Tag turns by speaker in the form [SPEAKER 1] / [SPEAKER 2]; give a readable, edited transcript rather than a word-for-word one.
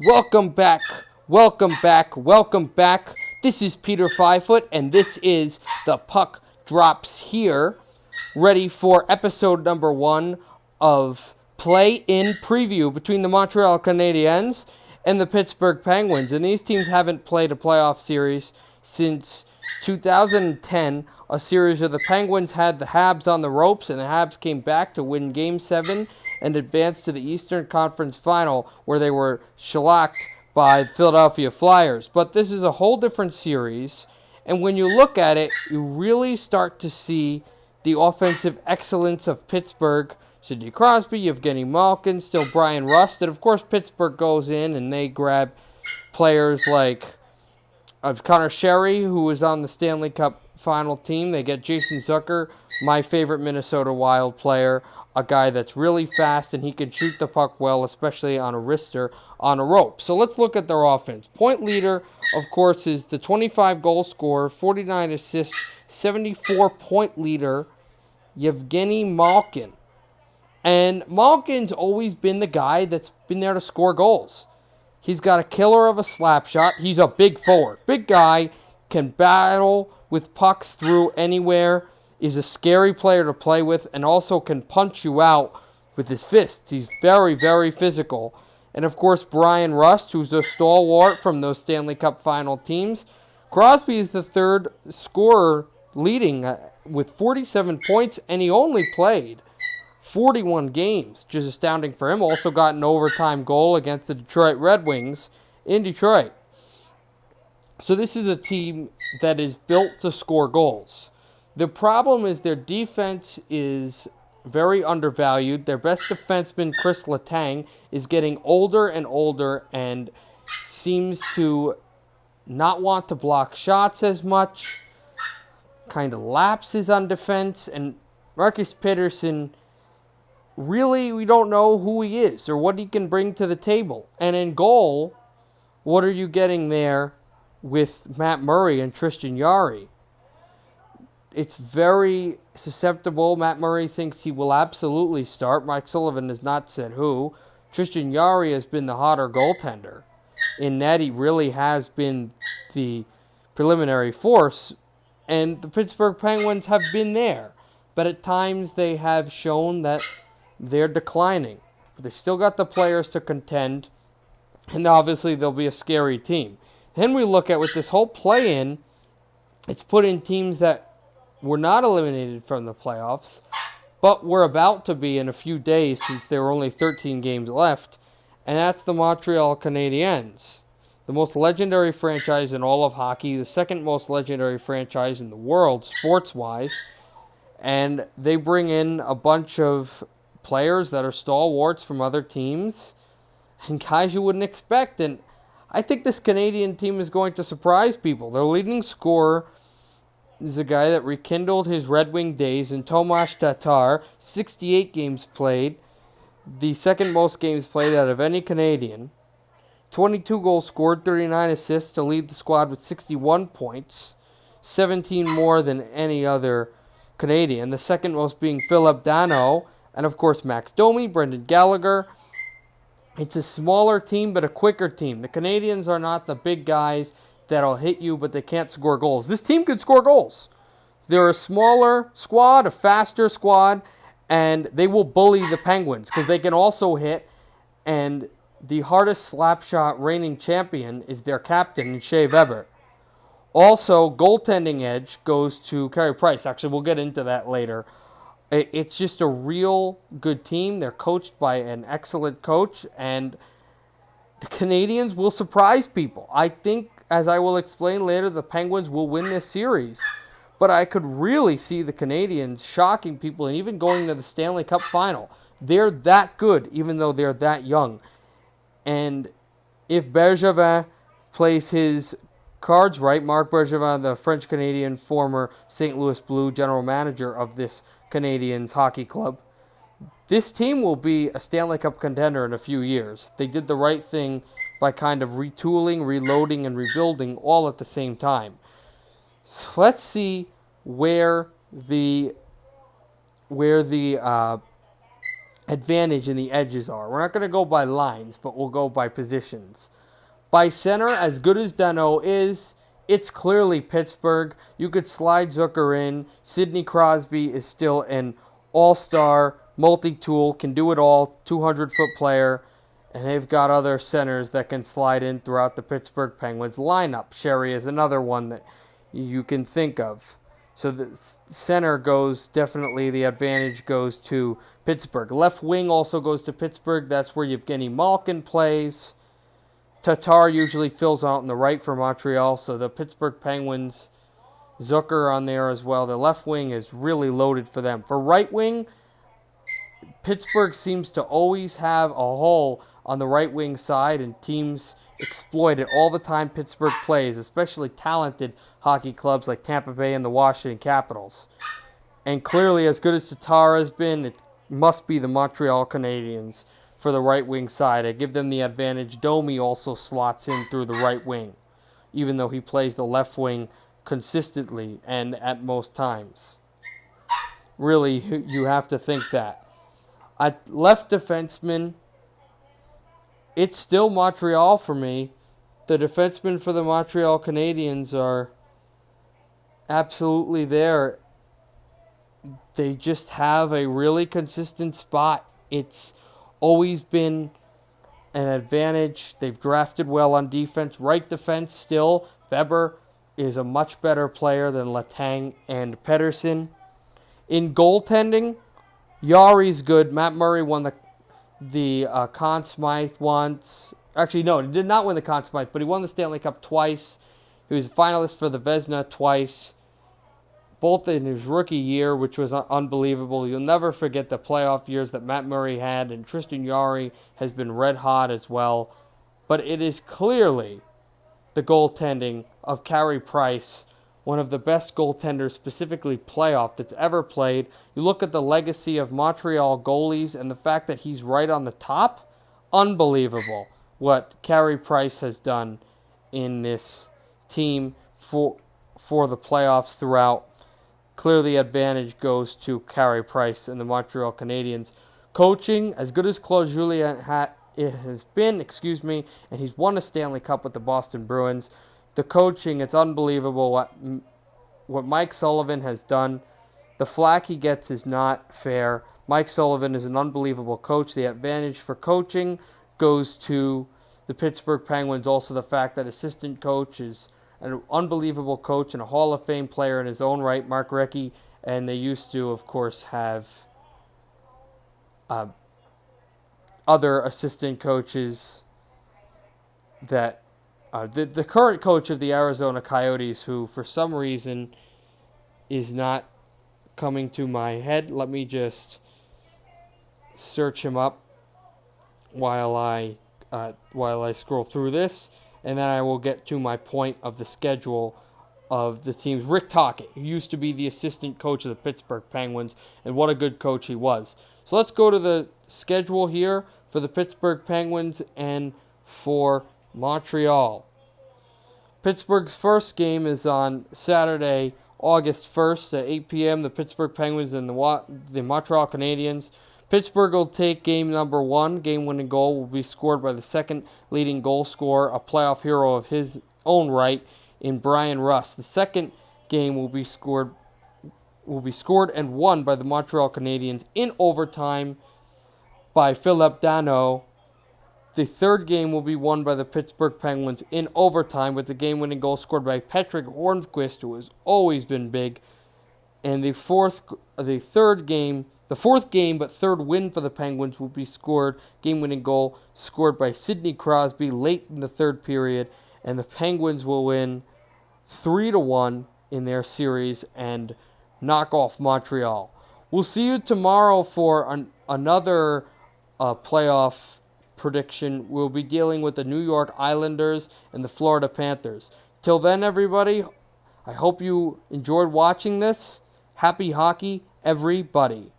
[SPEAKER 1] Welcome back, welcome back, welcome back. This is Peter Fivefoot, and this is the Puck Drops Here, ready for episode number 1 of play-in preview between the Montreal Canadiens and the Pittsburgh Penguins. And these teams haven't played a playoff series since 2010, a series where the Penguins had the Habs on the ropes, and the Habs came back to win Game 7 and advanced to the Eastern Conference Final, where they were shellacked by the Philadelphia Flyers. But this is a whole different series, and when you look at it, you really start to see the offensive excellence of Pittsburgh. Sidney Crosby, Evgeny Malkin, still Brian Rust, and of course Pittsburgh goes in and they grab players like Connor Sherry, who was on the Stanley Cup final team. They get Jason Zucker, my favorite Minnesota Wild player, a guy that's really fast and he can shoot the puck well, especially on a wrister on a rope. So let's look at their offense. Point leader, of course, is the 25-goal scorer, 49 assists, 74-point leader, Evgeny Malkin. And Malkin's always been the guy that's been there to score goals. He's got a killer of a slap shot. He's a big forward. Big guy, can battle with pucks through anywhere, is a scary player to play with, and also can punch you out with his fists. He's very, very physical. And of course, Brian Rust, who's a stalwart from those Stanley Cup final teams. Crosby is the third scorer leading with 47 points, and he only played 41 games, which is astounding for him. Also got an overtime goal against the Detroit Red Wings in Detroit. So this is a team that is built to score goals. The problem is their defense is very undervalued. Their best defenseman, Chris Letang, is getting older and older and seems to not want to block shots as much, kind of lapses on defense, and Marcus Pettersson, really, we don't know who he is or what he can bring to the table. And in goal, what are you getting there with Matt Murray and Tristan Jarry? It's very susceptible. Matt Murray thinks he will absolutely start. Mike Sullivan has not said who. Tristan Jarry has been the hotter goaltender. In net, he really has been the preliminary force. And the Pittsburgh Penguins have been there. But at times they have shown that they're declining. But they've still got the players to contend. And obviously they'll be a scary team. Then we look at with this whole play-in, it's put in teams that were not eliminated from the playoffs, but were about to be in a few days since there were only 13 games left, and that's the Montreal Canadiens, the most legendary franchise in all of hockey, the second most legendary franchise in the world, sports-wise, and they bring in a bunch of players that are stalwarts from other teams, and guys you wouldn't expect, and I think this Canadian team is going to surprise people. Their leading scorer is a guy that rekindled his Red Wing days in Tomas Tatar, 68 games played, the second most games played out of any Canadian. 22 goals scored, 39 assists to lead the squad with 61 points, 17 more than any other Canadian. The second most being Philip Dano, and of course Max Domi, Brendan Gallagher. It's a smaller team, but a quicker team. The Canadians are not the big guys that'll hit you, but they can't score goals. This team could score goals. They're a smaller squad, a faster squad, and they will bully the Penguins because they can also hit, and the hardest slapshot reigning champion is their captain, Shea Weber. Also, goaltending edge goes to Carey Price. Actually, we'll get into that later. It's just a real good team. They're coached by an excellent coach, and the Canadians will surprise people. I think, as I will explain later, the Penguins will win this series. But I could really see the Canadians shocking people and even going to the Stanley Cup final. They're that good, even though they're that young. And if Bergevin plays his cards right, Marc Bergevin, the French-Canadian former St. Louis Blue general manager of this Canadiens hockey club, this team will be a Stanley Cup contender in a few years. They did the right thing by kind of retooling, reloading, and rebuilding all at the same time. So let's see where the advantage in the edges are. We're not going to go by lines, but we'll go by positions. By center, as good as Dano is, it's clearly Pittsburgh. You could slide Zucker in. Sidney Crosby is still an all-star, multi-tool, can do it all, 200-foot player. And they've got other centers that can slide in throughout the Pittsburgh Penguins lineup. Sherry is another one that you can think of. So the center goes, definitely the advantage goes to Pittsburgh. Left wing also goes to Pittsburgh. That's where Evgeny Malkin plays. Tatar usually fills out on the right for Montreal. So the Pittsburgh Penguins, Zucker on there as well. The left wing is really loaded for them. For right wing, Pittsburgh seems to always have a hole on the right wing side, and teams exploit it all the time Pittsburgh plays, especially talented hockey clubs like Tampa Bay and the Washington Capitals. And clearly, as good as Tatar has been, it must be the Montreal Canadiens for the right wing side. I give them the advantage. Domi also slots in through the right wing, even though he plays the left wing consistently and at most times. Really, you have to think that. At left defenseman, it's still Montreal for me. The defensemen for the Montreal Canadiens are absolutely there. They just have a really consistent spot. It's always been an advantage. They've drafted well on defense. Right defense still, Weber is a much better player than Letang and Pettersson. In goaltending, Yari's good. Matt Murray won the Conn Smythe once. Actually, no, he did not win the Conn Smythe, but he won the Stanley Cup twice. He was a finalist for the Vezina twice, both in his rookie year, which was unbelievable. You'll never forget the playoff years that Matt Murray had, and Tristan Jarry has been red hot as well. But it is clearly the goaltending of Carey Price, one of the best goaltenders, specifically playoff, that's ever played. You look at the legacy of Montreal goalies and the fact that he's right on the top, unbelievable what Carey Price has done in this team for the playoffs throughout. Clearly, advantage goes to Carey Price and the Montreal Canadiens. Coaching, as good as Claude Julien has been, and he's won a Stanley Cup with the Boston Bruins. The coaching, it's unbelievable what Mike Sullivan has done. The flack he gets is not fair. Mike Sullivan is an unbelievable coach. The advantage for coaching goes to the Pittsburgh Penguins. Also, the fact that assistant coach is an unbelievable coach and a Hall of Fame player in his own right, Mark Recchi, and they used to, of course, have other assistant coaches that the current coach of the Arizona Coyotes, who for some reason is not coming to my head. Let me just search him up while I scroll through this, and then I will get to my point of the schedule of the teams. Rick Tocchet, who used to be the assistant coach of the Pittsburgh Penguins, and what a good coach he was. So let's go to the schedule here for the Pittsburgh Penguins and for Montreal. Pittsburgh's first game is on Saturday, August 1st at 8 p.m. The Pittsburgh Penguins and the Montreal Canadiens. Pittsburgh will take game number 1. Game-winning goal will be scored by the second leading goal scorer, a playoff hero of his own right, in Brian Rust. The second game will be scored and won by the Montreal Canadiens in overtime by Philip Danault. The third game will be won by the Pittsburgh Penguins in overtime with the game-winning goal scored by Patrick Hornqvist, who has always been big. And the fourth game, but third win for the Penguins will be game-winning goal scored by Sidney Crosby late in the third period, and the Penguins will win 3-1 in their series and knock off Montreal. We'll see you tomorrow for another playoff prediction. We'll be dealing with the New York Islanders and the Florida Panthers. Till then, everybody, I hope you enjoyed watching this. Happy hockey, everybody.